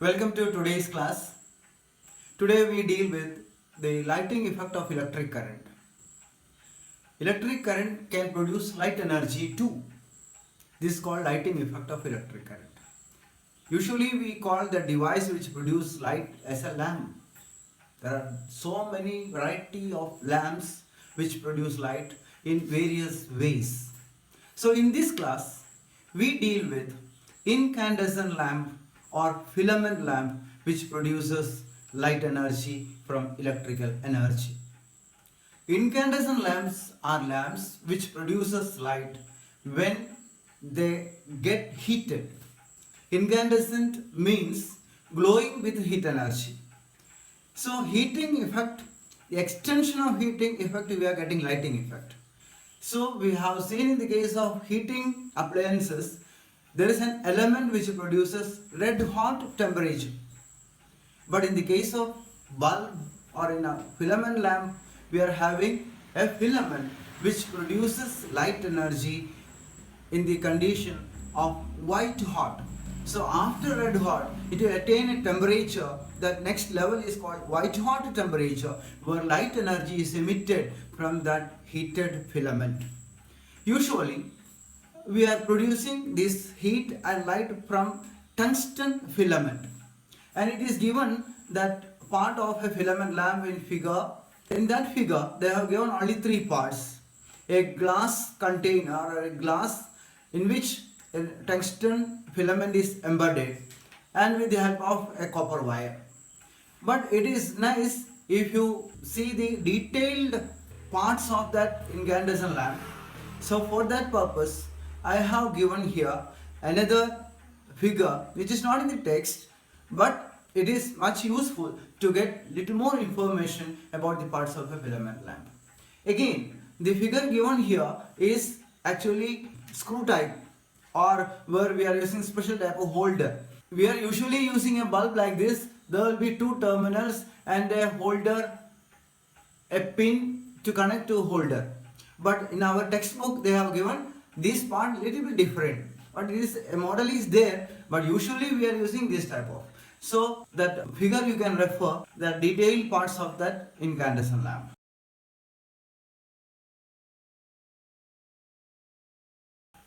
Welcome to today's class. Today we deal with the lighting effect of electric current. Electric current can produce light energy too. This is called lighting effect of electric current. Usually we call the device which produces light as a lamp. There are so many variety of lamps which produce light in various ways. So in this class we deal with incandescent lamp or filament lamp which produces light energy from electrical energy. Incandescent lamps are lamps which produces light when they get heated. Incandescent means glowing with heat energy. So heating effect, the extension of heating effect, we are getting lighting effect. So we have seen in the case of heating appliances, there is an element which produces red hot temperature. But in the case of bulb or in a filament lamp, we are having a filament which produces light energy in the condition of white hot. So after red hot, it will attain a temperature. The next level is called white hot temperature, where light energy is emitted from that heated filament. Usually, we are producing this heat and light from tungsten filament, and it is given that part of a filament lamp in figure. In that figure, they have given only three parts: a glass container or a glass in which a tungsten filament is embedded, and with the help of a copper wire. But it is nice if you see the detailed parts of that incandescent lamp. So for that purpose, I have given here another figure which is not in the text, but it is much useful to get little more information about the parts of a filament lamp. Again, the figure given here is actually screw type, or where we are using special type of holder. We are usually using a bulb like this. There will be two terminals and a holder, a pin to connect to holder. But in our textbook they have given this part little bit different. But this model is there, but usually we are using this type of. So that figure you can refer the detailed parts of that incandescent lamp.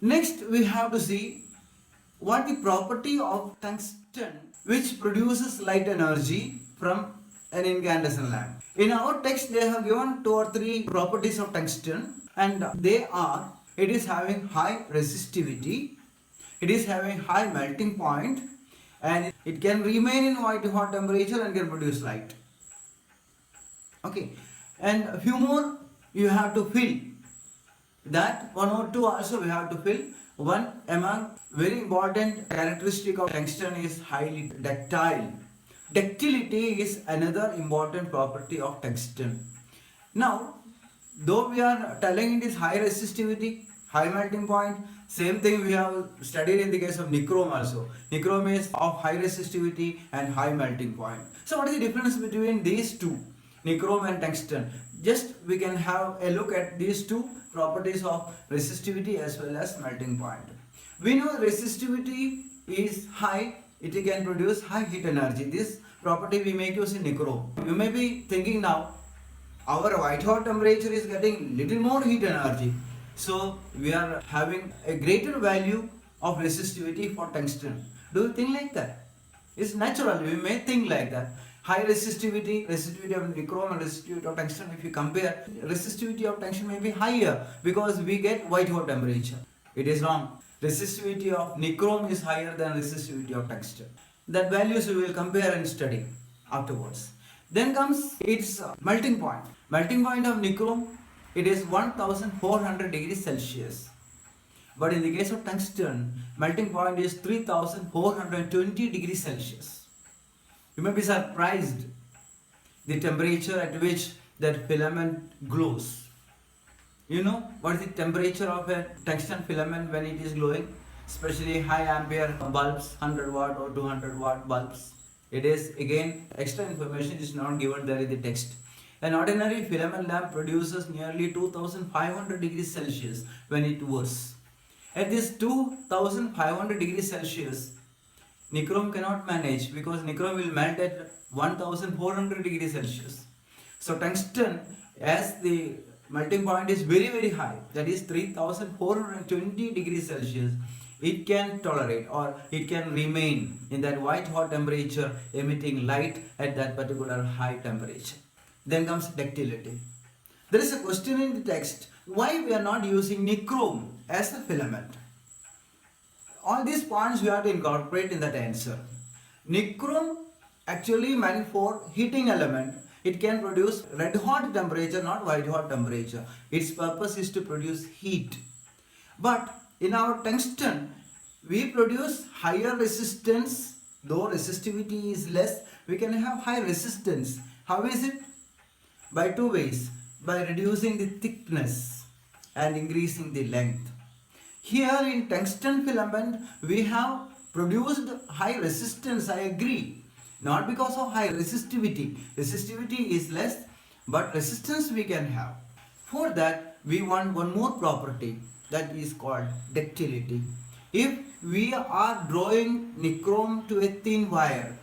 Next we have to see what the property of tungsten which produces light energy from an incandescent lamp. In our text they have given two or three properties of tungsten, and they are: it is having high resistivity, it is having high melting point, and it can remain in white hot temperature and can produce light. Okay, and a few more you have to fill. That one or two also we have to fill. One among very important characteristic of tungsten is highly ductile. Ductility is another important property of tungsten. Now, though we are telling it is high resistivity, high melting point, same thing we have studied in the case of nichrome also. Nichrome is of high resistivity and high melting point. So what is the difference between these two, nichrome and tungsten? Just we can have a look at these two properties of resistivity as well as melting point. We know resistivity is high, it can produce high heat energy. This property we make use in nichrome. You may be thinking now, our white hot temperature is getting little more heat energy, so we are having a greater value of resistivity for tungsten. Do you think like that? It's natural, we may think like that. High resistivity of nichrome and resistivity of tungsten, if you compare, resistivity of tungsten may be higher because we get white hot temperature. It is wrong. Resistivity of nichrome is higher than resistivity of tungsten. That values we will compare and study afterwards. Then comes its melting point. Melting point of nichrome, it is 1400 degrees Celsius. But in the case of tungsten, melting point is 3420 degrees Celsius. You may be surprised the temperature at which that filament glows. You know what is the temperature of a tungsten filament when it is glowing? Especially high ampere bulbs, 100 watt or 200 watt bulbs. It is again extra information is not given there in the text. An ordinary filament lamp produces nearly 2500 degrees Celsius when it works. At this 2500 degrees Celsius, nichrome cannot manage because nichrome will melt at 1400 degrees Celsius. So tungsten, as the melting point is very high, that is 3420 degrees Celsius, it can tolerate or it can remain in that white hot temperature, emitting light at that particular high temperature. Then comes ductility. There is a question in the text, why we are not using nichrome as a filament? All these points we have to incorporate in that answer. Nichrome actually meant for heating element. It can produce red hot temperature, not white hot temperature. Its purpose is to produce heat. But in our tungsten, we produce higher resistance. Though resistivity is less, we can have high resistance. How is it? By two ways. By reducing the thickness and increasing the length. Here in tungsten filament, we have produced high resistance, I agree. Not because of high resistivity. Resistivity is less, but resistance we can have. For that, we want one more property, that is called ductility. If we are drawing nichrome to a thin wire,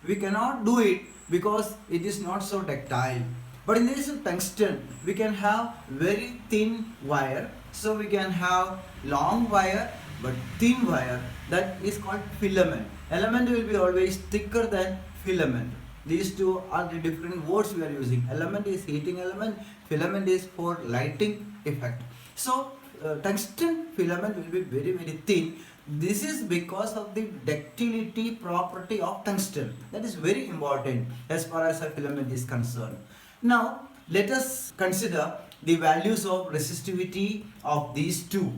we cannot do it because it is not so ductile. But in the case of tungsten, we can have very thin wire. So we can have long wire but thin wire, that is called filament. Element will be always thicker than filament. These two are the different words we are using. Element is heating element, filament is for lighting effect. So tungsten filament will be very thin. This is because of the ductility property of tungsten. That is very important as far as a filament is concerned. Now let us consider the values of resistivity of these two.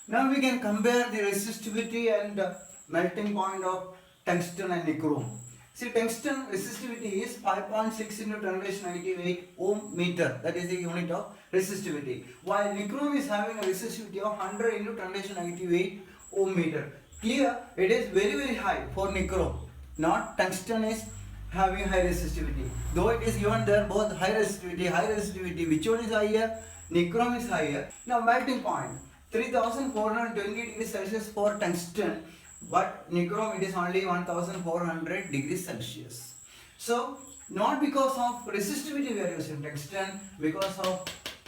Now we can compare the resistivity and melting point of tungsten and nichrome. See, tungsten resistivity is 5.6 into 10⁻⁸ ohm meter. That is the unit of resistivity. While nichrome is having a resistivity of 100 into 10⁸ ohm meter. Clear? It is very high for nichrome. Not tungsten is having high resistivity. Though it is given there both high resistivity. Which one is higher? Nichrome is higher. Now melting point. 3420 degrees Celsius for tungsten, but nichrome it is only 1400 degrees Celsius. So not because of resistivity we are using tungsten, because of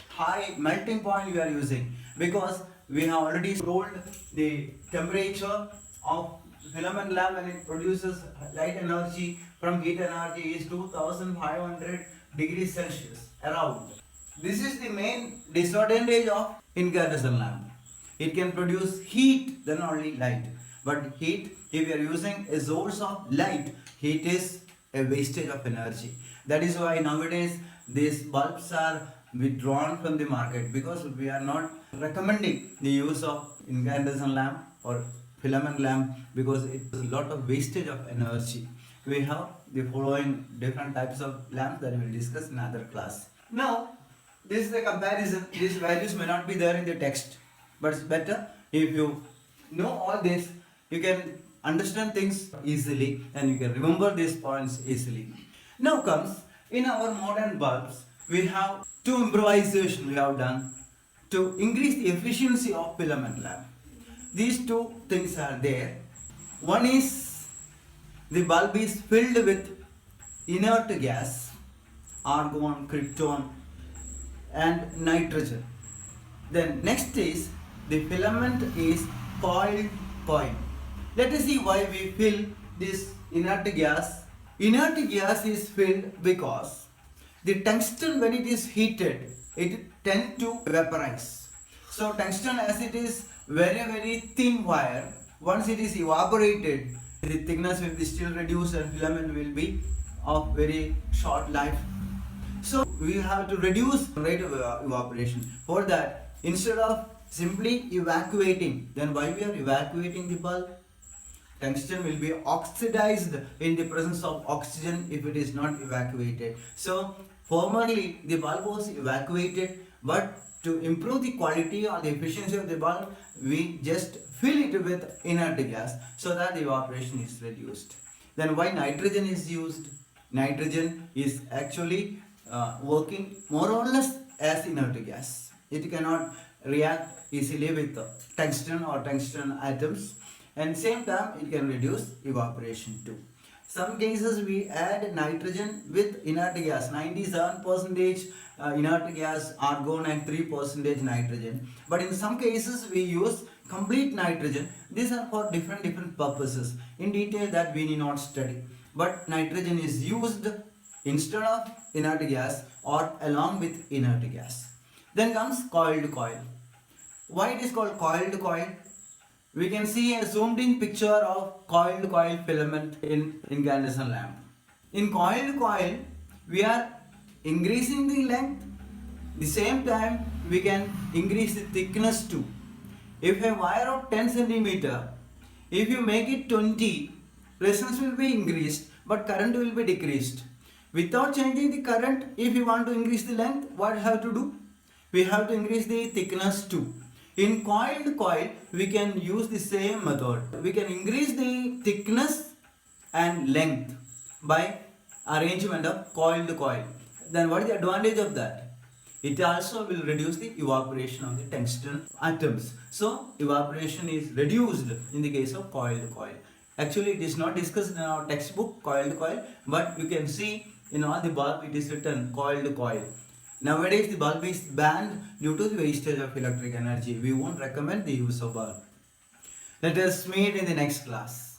high melting point we are using, because we have already told the temperature of filament lamp when it produces light energy from heat energy is 2500 degrees Celsius around. This is the main disadvantage of incandescent lamp. It can produce heat, then only light. But heat, if you are using a source of light, heat is a wastage of energy. That is why nowadays these bulbs are withdrawn from the market, because we are not recommending the use of incandescent lamp or filament lamp, because it is a lot of wastage of energy. We have the following different types of lamps that we will discuss in another class. Now, this is the comparison. These values may not be there in the text, but it's better if you know all this, you can understand things easily and you can remember these points easily. Now comes, in our modern bulbs, we have two improvisations we have done to increase the efficiency of filament lamp. These two things are there. One is, the bulb is filled with inert gas, argon, krypton and nitrogen. Then next is, the filament is coiled coin. Let us see why we fill this inert gas. Inert gas is filled because the tungsten, when it is heated, it tends to vaporize. So tungsten, as it is very thin wire, once it is evaporated, the thickness will be still reduced and filament will be of very short life. So we have to reduce rate of evaporation. For that, instead of simply evacuating, then why we are evacuating the bulb? Tungsten will be oxidized in the presence of oxygen if it is not evacuated. So formerly the bulb was evacuated, But to improve the quality or the efficiency of the bulb, we just fill it with inert gas so that the evaporation is reduced. Then why nitrogen is used? Nitrogen is actually working more or less as inert gas. It cannot react easily with tungsten or tungsten atoms, and same time it can reduce evaporation too. Some cases we add nitrogen with inert gas, 97% inert gas argon and 3% nitrogen. But in some cases we use complete nitrogen. These are for different purposes. In detail that we need not study. But nitrogen is used instead of inert gas or along with inert gas. Then comes coiled coil. Why it is called coiled coil? We can see a zoomed in picture of coiled coil filament in incandescent lamp. In coiled coil, we are increasing the length. The same time, we can increase the thickness too. If a wire of 10 centimeter, if you make it 20, resistance will be increased, but current will be decreased. Without changing the current, if you want to increase the length, what we have to do? We have to increase the thickness too. In coiled coil, we can use the same method. We can increase the thickness and length by arrangement of coiled coil. Then what is the advantage of that? It also will reduce the evaporation of the tungsten atoms. So evaporation is reduced in the case of coiled coil. Actually, it is not discussed in our textbook coiled coil, but you can see in all the bulb it is written coiled coil. Nowadays the bulb is banned due to the wastage of electric energy. We won't recommend the use of bulb. Let us meet in the next class.